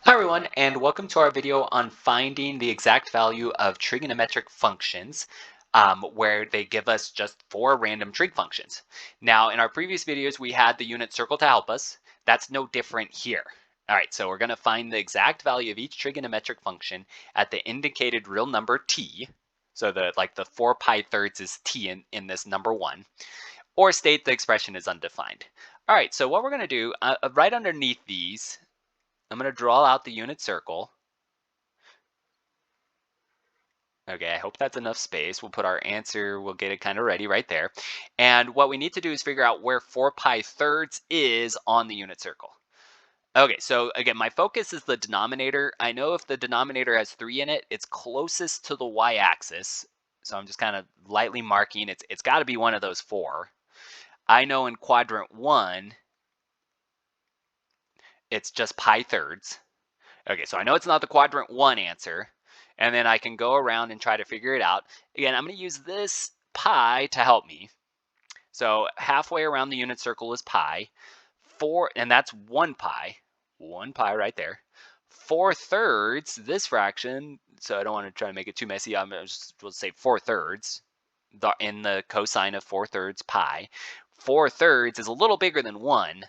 Hi everyone, and welcome to our video on finding the exact value of trigonometric functions, where they give us just 4 random trig functions. Now, in our previous videos, we had the unit circle to help us. That's no different here. All right, so we're going to find the exact value of each trigonometric function at the indicated real number t. So the 4 pi thirds is t in this number 1, or state the expression is undefined. All right, so what we're going to do, right underneath these, I'm going to draw out the unit circle. Okay, I hope that's enough space. We'll put our answer, we'll get it kind of ready right there. And what we need to do is figure out where 4 pi thirds is on the unit circle. Okay, so again, my focus is the denominator. I know if the denominator has 3 in it, it's closest to the y-axis. So I'm just kind of lightly marking. It's got to be one of those 4. I know in quadrant 1, it's just pi thirds. Okay, so I know it's not the quadrant 1 answer. And then I can go around and try to figure it out. Again, I'm going to use this pi to help me. So halfway around the unit circle is pi. And that's 1 pi. 1 pi right there. 4 thirds, this fraction, so I don't want to try to make it too messy. I'm just will say 4 thirds in the cosine of 4 thirds pi. 4 thirds is a little bigger than 1.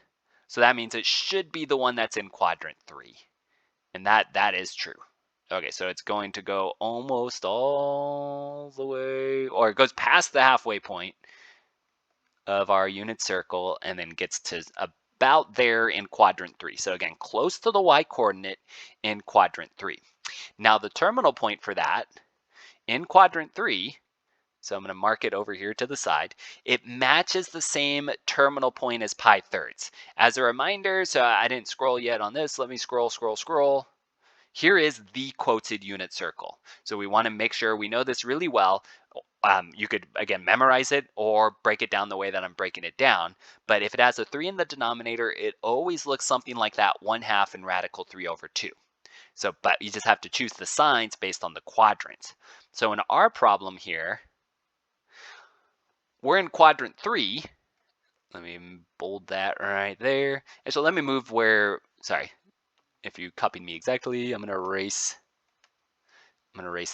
So that means it should be the one that's in quadrant 3. And that is true. Okay, so it's going to go almost all the way, or it goes past the halfway point of our unit circle and then gets to about there in quadrant 3. So again, close to the y-coordinate in quadrant 3. Now the terminal point for that in quadrant 3, so I'm going to mark it over here to the side, it matches the same terminal point as pi thirds. As a reminder, so I didn't scroll yet on this, let me scroll. Here is the quoted unit circle. So we want to make sure we know this really well. You could, again, memorize it or break it down the way that I'm breaking it down. But if it has a 3 in the denominator, it always looks something like that 1/2 in radical 3 over 2. So, but you just have to choose the signs based on the quadrants. So in our problem here, we're in quadrant 3. Let me bold that right there. And so let me move where, sorry, if you copied me exactly, I'm going to erase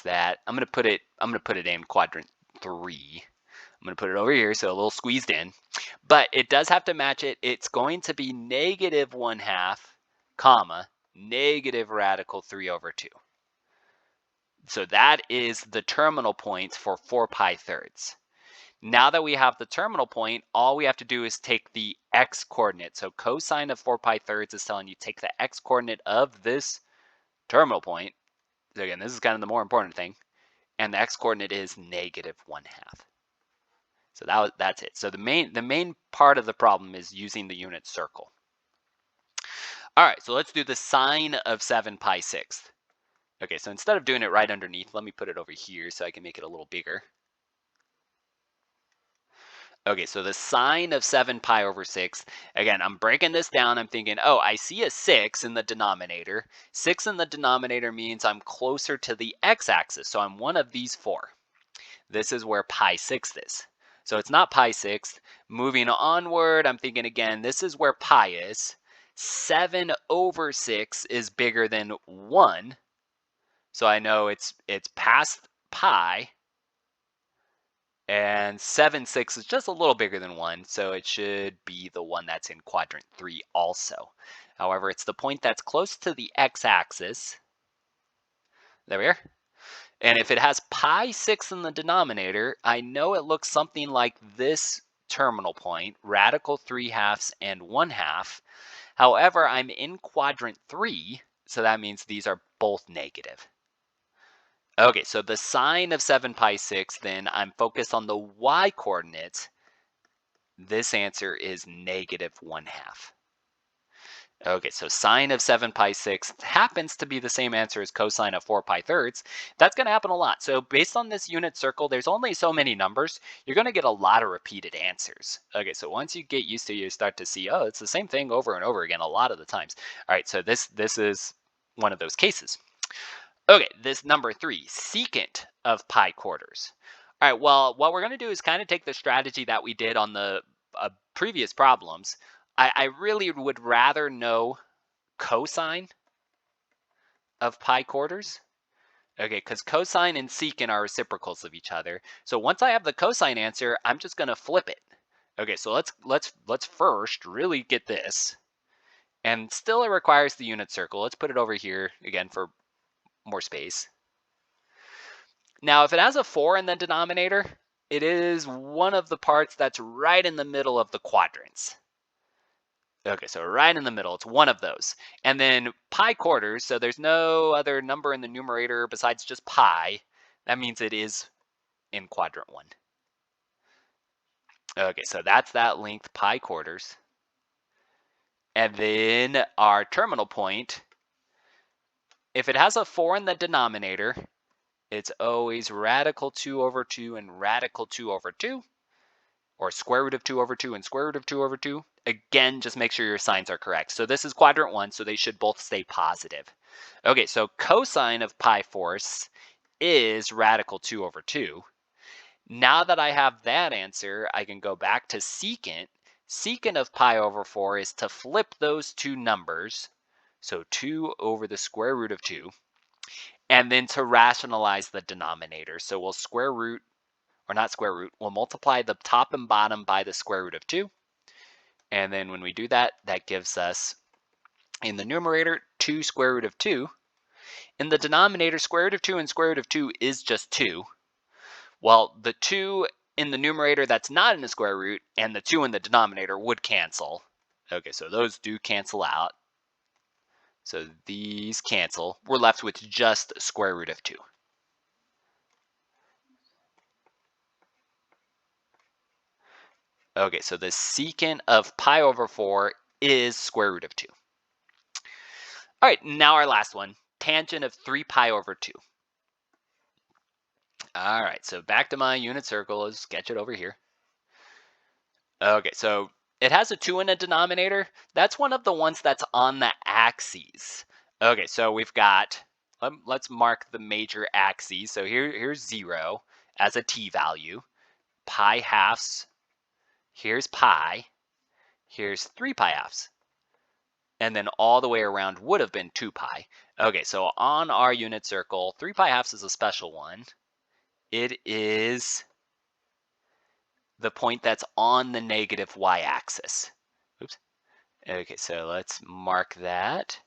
that. I'm going to put it in quadrant 3. I'm going to put it over here, so a little squeezed in. But it does have to match it. It's going to be negative 1/2, comma, negative radical 3 over 2. So that is the terminal point for 4 pi thirds. Now that we have the terminal point, all we have to do is take the x-coordinate. So cosine of 4 pi thirds is telling you take the x-coordinate of this terminal point. So again, this is kind of the more important thing. And the x-coordinate is negative 1/2. So that's it. So the main part of the problem is using the unit circle. All right, so let's do the sine of 7 pi sixth. Okay, so instead of doing it right underneath, let me put it over here so I can make it a little bigger. Okay, so the sine of 7 pi over 6, again, I'm breaking this down. I'm thinking, oh, I see a 6 in the denominator. 6 in the denominator means I'm closer to the x-axis, so I'm one of these 4. This is where pi sixth is. So it's not pi sixth. Moving onward, I'm thinking again, this is where pi is. 7 over 6 is bigger than 1. So I know it's past pi. And 7/6 is just a little bigger than 1, so it should be the one that's in quadrant 3 also. However, it's the point that's close to the x-axis. There we are. And if it has pi 6 in the denominator, I know it looks something like this terminal point, radical 3/2 and 1/2. However, I'm in quadrant 3, so that means these are both negative. Okay, so the sine of 7 pi 6, then I'm focused on the y-coordinates. This answer is negative 1/2. Okay, so sine of 7 pi 6 happens to be the same answer as cosine of 4 pi thirds. That's going to happen a lot. So based on this unit circle, there's only so many numbers. You're going to get a lot of repeated answers. Okay, so once you get used to it, you start to see, oh, it's the same thing over and over again a lot of the times. All right, so this is one of those cases. Okay, this number 3, secant of pi quarters. All right, well, what we're going to do is kind of take the strategy that we did on the previous problems. I really would rather know cosine of pi quarters. Okay, because cosine and secant are reciprocals of each other. So once I have the cosine answer, I'm just going to flip it. Okay, so let's first really get this. And still it requires the unit circle. Let's put it over here again for more space. Now, if it has a 4 in the denominator, it is one of the parts that's right in the middle of the quadrants. Okay, so right in the middle, it's one of those. And then pi quarters, so there's no other number in the numerator besides just pi. That means it is in quadrant 1. Okay, so that's that length, pi quarters. And then our terminal point, if it has a 4 in the denominator, it's always radical 2 over 2 and radical 2 over 2. Or square root of 2 over 2 and square root of 2 over 2. Again, just make sure your signs are correct. So this is quadrant 1, so they should both stay positive. Okay, so cosine of pi fourths is radical 2 over 2. Now that I have that answer, I can go back to secant. Secant of pi over 4 is to flip those two numbers, so 2 over the square root of 2, and then to rationalize the denominator. So we'll square root, or not square root, we'll multiply the top and bottom by the square root of 2. And then when we do that, that gives us, in the numerator, 2 square root of 2. In the denominator, square root of 2 and square root of 2 is just 2. Well, the 2 in the numerator that's not in the square root and the 2 in the denominator would cancel. Okay, so those do cancel out. So these cancel. We're left with just square root of 2. Okay, so the secant of pi over 4 is square root of 2. All right, now our last one, tangent of 3 pi over 2. All right, so back to my unit circle. Let's sketch it over here. Okay, so it has a 2 in a denominator. That's one of the ones that's on the axes. Okay, so we've got, let's mark the major axes. So here's 0 as a t value. Pi halves, here's pi. Here's 3 pi halves. And then all the way around would have been 2 pi. Okay, so on our unit circle, 3 pi halves is a special one. It is the point that's on the negative y-axis. Oops. Okay, so let's mark that.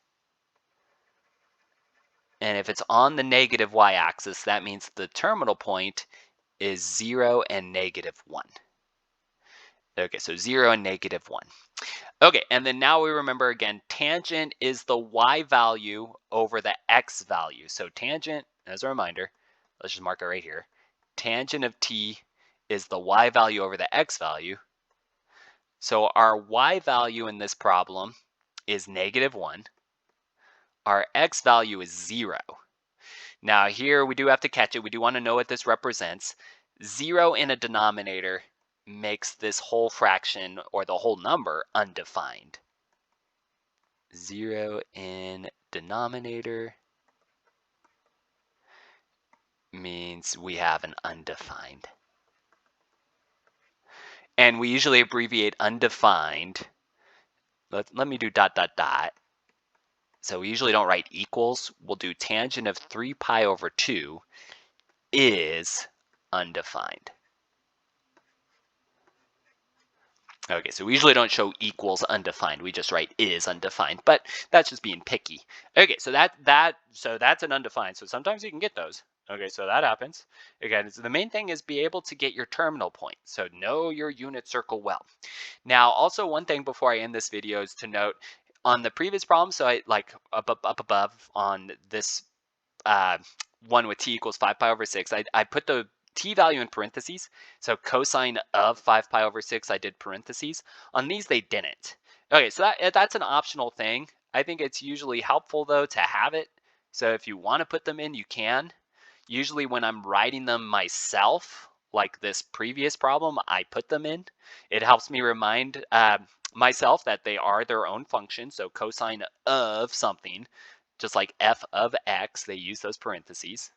And if it's on the negative y-axis, that means the terminal point is 0 and negative 1. Okay, so 0 and negative 1. Okay, and then now we remember again, tangent is the y value over the x value. So tangent, as a reminder, let's just mark it right here. Tangent of t is the y value over the x value. So our y value in this problem is negative 1. Our x value is 0. Now here we do have to catch it. We do want to know what this represents. 0 in a denominator makes this whole fraction or the whole number undefined. 0 in denominator means we have an undefined. And we usually abbreviate undefined. Let me do dot, dot, dot. So we usually don't write equals. We'll do tangent of 3 pi over 2 is undefined. Okay, so we usually don't show equals undefined. We just write is undefined, but that's just being picky. Okay, so that's an undefined. So sometimes you can get those. Okay, so that happens. Again, so the main thing is be able to get your terminal point. So know your unit circle well. Now, also one thing before I end this video is to note on the previous problem, so I like up above on this one with t equals 5 pi over 6, I put the t value in parentheses. So cosine of 5 pi over 6, I did parentheses. On these, they didn't. Okay, so that's an optional thing. I think it's usually helpful, though, to have it. So if you want to put them in, you can. Usually when I'm writing them myself, like this previous problem, I put them in. It helps me remind myself that they are their own function. So cosine of something, just like f of x, they use those parentheses.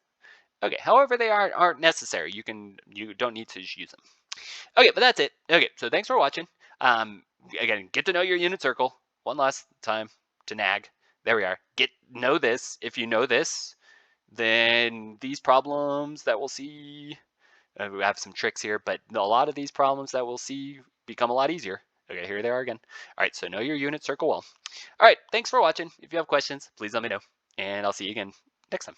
Okay, however, they aren't necessary. You don't need to use them. Okay, but that's it. Okay, so thanks for watching. Again, get to know your unit circle one last time to nag. There we are. Know this. If you know this, then these problems that we'll see, we have some tricks here, but a lot of these problems that we'll see become a lot easier. Okay, here they are again. All right, so know your unit, circle well. All right, thanks for watching. If you have questions, please let me know, and I'll see you again next time.